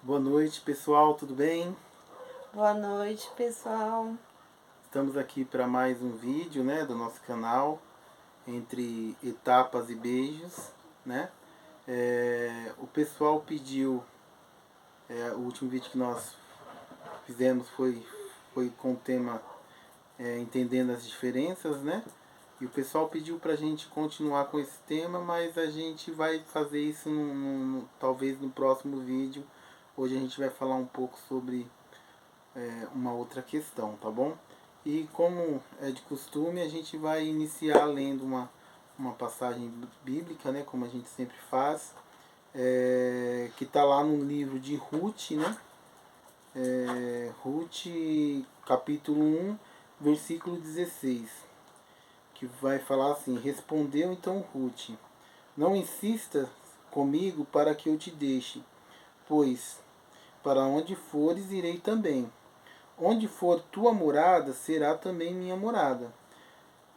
Boa noite, pessoal, tudo bem? Boa noite, pessoal. Estamos aqui para mais um vídeo, né, do nosso canal, entre etapas e beijos, né? O pessoal pediu, o último vídeo que nós fizemos foi com o tema Entendendo as Diferenças, né? E o pessoal pediu para a gente continuar com esse tema, mas a gente vai fazer isso talvez no próximo vídeo. Hoje a gente vai falar um pouco sobre uma outra questão, tá bom? E como é de costume, a gente vai iniciar lendo uma passagem bíblica, né, como a gente sempre faz, que está lá no livro de Ruth, né? Ruth, capítulo 1, versículo 16, que vai falar assim: Respondeu então Ruth: Não insistas comigo para que eu te deixe, pois para onde fores irei também. Onde for tua morada, será também minha morada.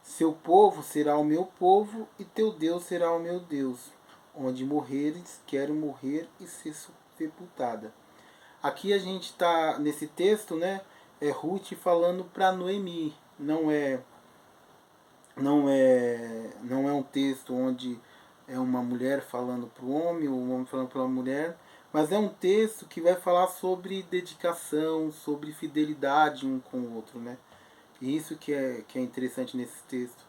Seu povo será o meu povo, e teu Deus será o meu Deus. Onde morreres, quero morrer e ser sepultada. Aqui a gente está, nesse texto, né? É Ruth falando para Noemi. Não é um texto onde é uma mulher falando para o homem, ou um homem falando para uma mulher, mas é um texto que vai falar sobre dedicação, sobre fidelidade um com o outro, né? E isso que é interessante nesse texto.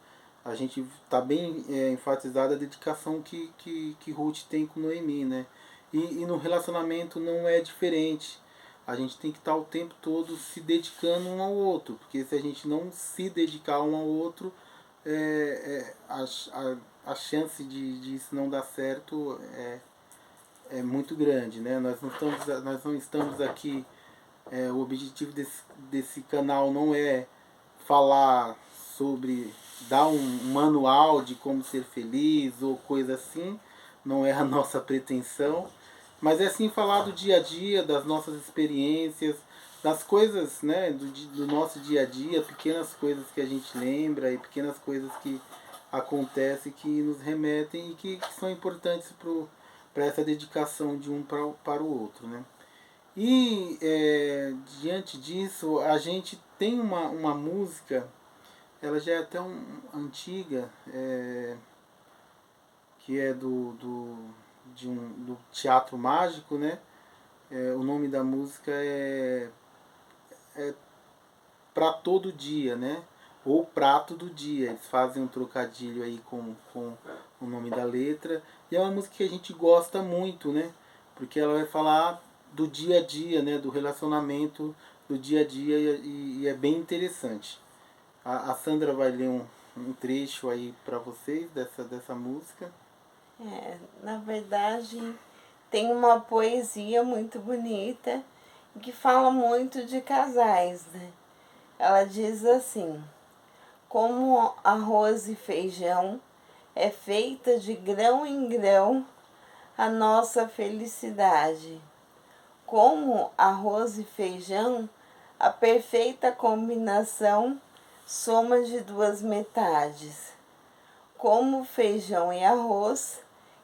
A gente está bem enfatizada a dedicação que Ruth tem com Noemi, né? E no relacionamento não é diferente. A gente tem que estar o tempo todo se dedicando um ao outro, porque se a gente não se dedicar um ao outro, a chance de isso não dar certo é muito grande, né? Nós não estamos aqui, o objetivo desse canal não é falar sobre, dar um manual de como ser feliz ou coisa assim, não é a nossa pretensão, mas é sim falar do dia a dia, das nossas experiências, das coisas, né, do nosso dia a dia, pequenas coisas que a gente lembra e pequenas coisas que acontecem que nos remetem e que são importantes para essa dedicação de um para o outro, né? E diante disso, a gente tem uma música, ela já é até antiga, que é do Teatro Mágico, né? O nome da música é Pra Todo Dia, né? Ou Prato do Dia. Eles fazem um trocadilho aí com o nome da letra. E é uma música que a gente gosta muito, né? Porque ela vai falar do dia a dia, né? Do relacionamento do dia a dia e é bem interessante. A Sandra vai ler um trecho aí para vocês dessa música. Na verdade, tem uma poesia muito bonita que fala muito de casais, né? Ela diz assim: Como arroz e feijão é feita de grão em grão a nossa felicidade. Como arroz e feijão, a perfeita combinação, soma de duas metades. Como feijão e arroz,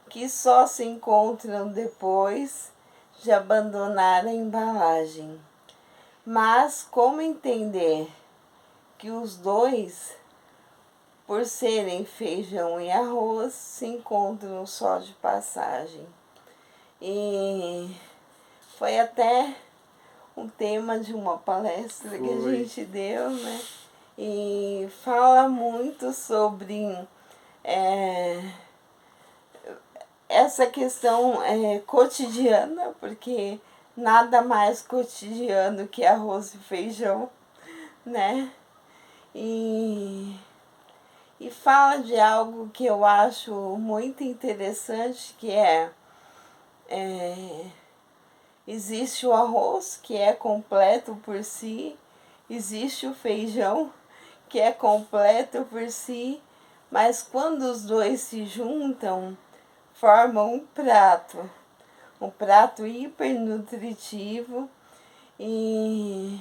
que só se encontram depois de abandonar a embalagem. Mas como entender que os dois, por serem feijão e arroz, se encontram só de passagem? E foi até um tema de uma palestra que a gente deu, né? E fala muito sobre essa questão cotidiana, porque nada mais cotidiano que arroz e feijão, né? E fala de algo que eu acho muito interessante, que existe o arroz, que é completo por si, existe o feijão, que é completo por si, mas quando os dois se juntam, formam um prato hiper nutritivo e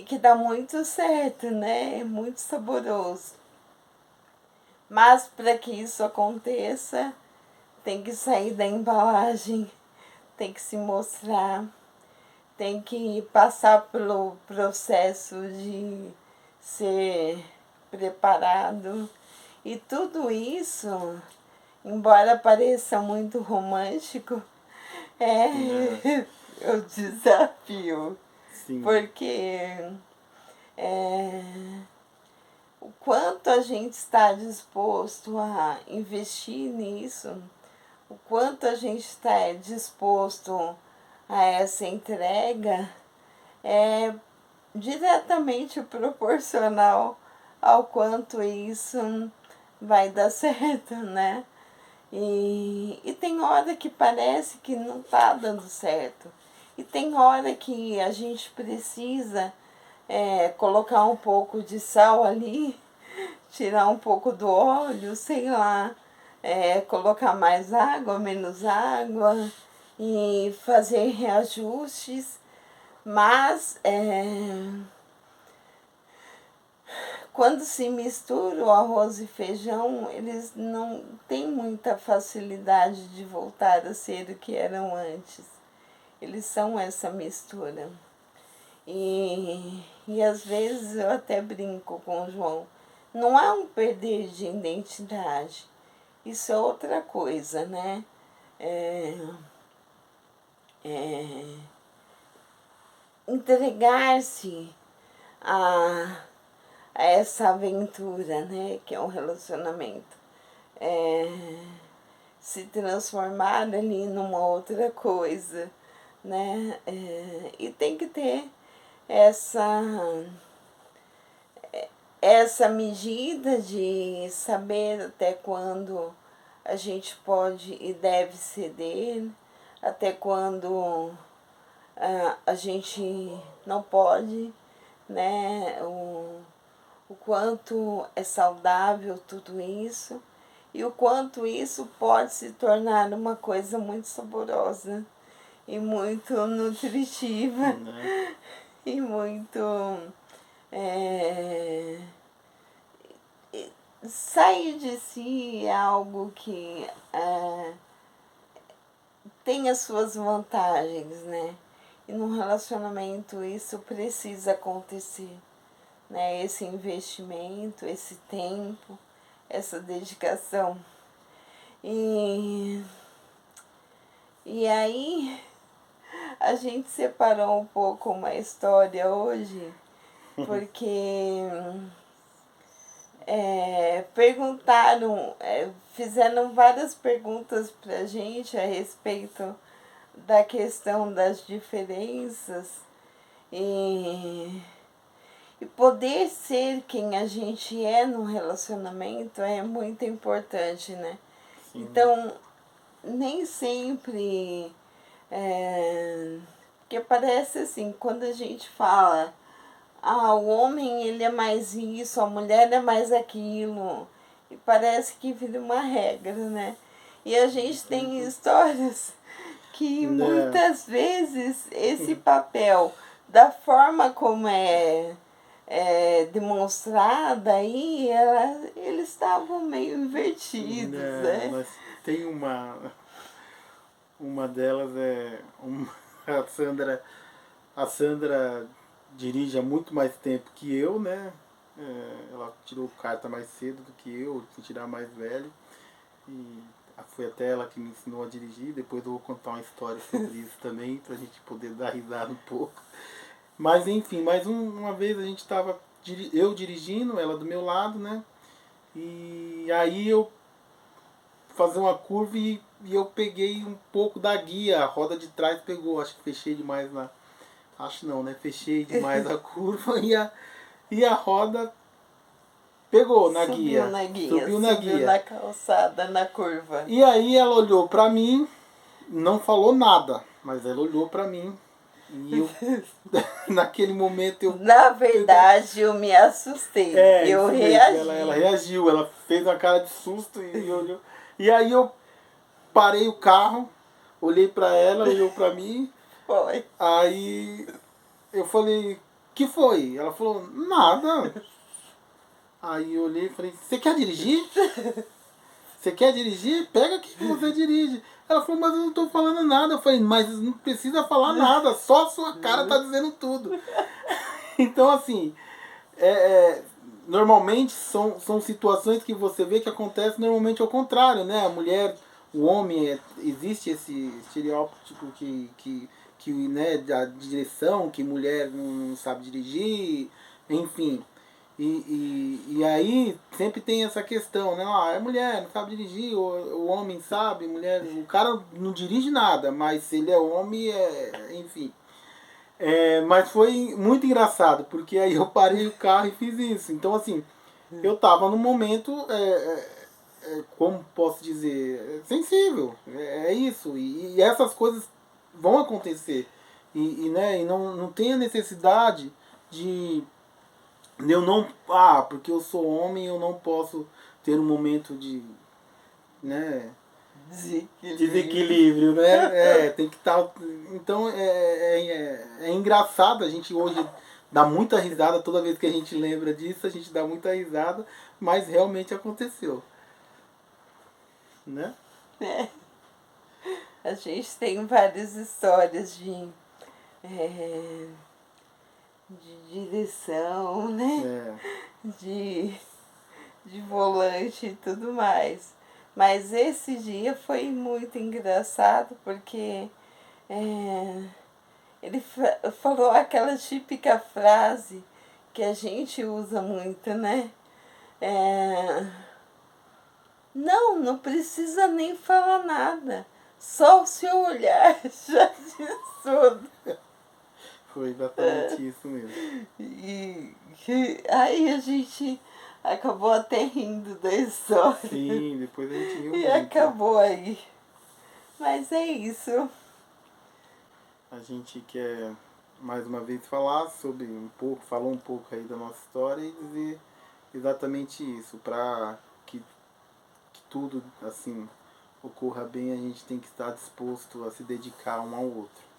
que dá muito certo, né? É muito saboroso. Mas para que isso aconteça, tem que sair da embalagem, tem que se mostrar, tem que passar pelo processo de ser preparado. E tudo isso, embora pareça muito romântico, é o desafio. Sim. Porque o quanto a gente está disposto a investir nisso, o quanto a gente está disposto a essa entrega, é diretamente proporcional ao quanto isso vai dar certo, né? E tem hora que parece que não está dando certo. E tem hora que a gente precisa colocar um pouco de sal ali, tirar um pouco do óleo, sei lá, colocar mais água, menos água e fazer reajustes. Mas quando se mistura o arroz e feijão, eles não têm muita facilidade de voltar a ser o que eram antes. Eles são essa mistura. E às vezes eu até brinco com o João. Não é um perder de identidade. Isso é outra coisa, né? Entregar-se a essa aventura, né? Que é um relacionamento. Se transformar ali numa outra coisa, né? E tem que ter essa medida de saber até quando a gente pode e deve ceder, até quando a gente não pode, né? O quanto é saudável tudo isso e o quanto isso pode se tornar uma coisa muito saborosa e muito nutritiva, Né? e muito sair de si é algo que tem as suas vantagens, né? E num relacionamento isso precisa acontecer, né? Esse investimento, esse tempo, essa dedicação. E aí a gente separou um pouco uma história hoje, porque perguntaram, fizeram várias perguntas pra gente a respeito da questão das diferenças e poder ser quem a gente é no relacionamento é muito importante, né? Sim. Então, nem sempre porque parece assim, quando a gente fala, o homem ele é mais isso, a mulher é mais aquilo, e parece que vira uma regra, né? E a gente tem histórias que Não. muitas vezes esse papel, da forma como é demonstrada aí, eles estavam meio invertidos, né? Mas tem uma delas a Sandra dirige há muito mais tempo que eu, né? Ela tirou carta mais cedo do que eu, fui tirar mais velho. E foi até ela que me ensinou a dirigir. Depois eu vou contar uma história sobre isso também, pra gente poder dar risada um pouco. Mas enfim, uma vez a gente estava eu dirigindo, ela do meu lado, né? E aí eu fazer uma curva e eu peguei um pouco da guia, a roda de trás pegou, acho que fechei demais na. Acho não, né? Fechei demais a curva e a roda pegou na guia. Subiu na guia. Na calçada, na curva. E aí ela olhou pra mim, não falou nada, mas ela olhou pra mim. E eu, naquele momento eu... Na verdade, eu me assustei. Eu reagi. Ela reagiu, ela fez uma cara de susto e olhou. E aí eu parei o carro, olhei pra ela, olhou pra mim. Foi. Aí eu falei, que foi? Ela falou, nada. Aí eu olhei e falei, você quer dirigir? você quer dirigir? Pega aqui que você dirige. Ela falou, mas eu não tô falando nada. Eu falei, mas não precisa falar nada, só a sua cara tá dizendo tudo. Então, assim, normalmente são situações que você vê que acontecem normalmente ao contrário, né? A mulher, o homem, existe esse estereótipo que né, da direção, que mulher não sabe dirigir, enfim. E aí sempre tem essa questão, né? Ah, é mulher, não sabe dirigir, o homem sabe, mulher, o cara não dirige nada, mas se ele é homem, enfim. Mas foi muito engraçado, porque aí eu parei o carro e fiz isso. Então, assim, eu tava num momento, como posso dizer, sensível. É isso. E essas coisas vão acontecer. Né, e não tem a necessidade de eu não. Ah, porque eu sou homem, eu não posso ter um momento de. Né, desequilíbrio, né? Tem que estar. Então é engraçado, a gente hoje dá muita risada, toda vez que a gente lembra disso, a gente dá muita risada, mas realmente aconteceu. Né? A gente tem várias histórias de direção, né? De volante e tudo mais. Mas esse dia foi muito engraçado porque ele falou aquela típica frase que a gente usa muito, né? Não precisa nem falar nada. Só o seu olhar já diz tudo. Foi exatamente isso mesmo. E aí a gente acabou até rindo da história. Sim, depois a gente riu E muito. acabou aí. Mas é isso. A gente quer mais uma vez falar sobre falar um pouco aí da nossa história e dizer exatamente isso, para que tudo assim ocorra bem, a gente tem que estar disposto a se dedicar um ao outro.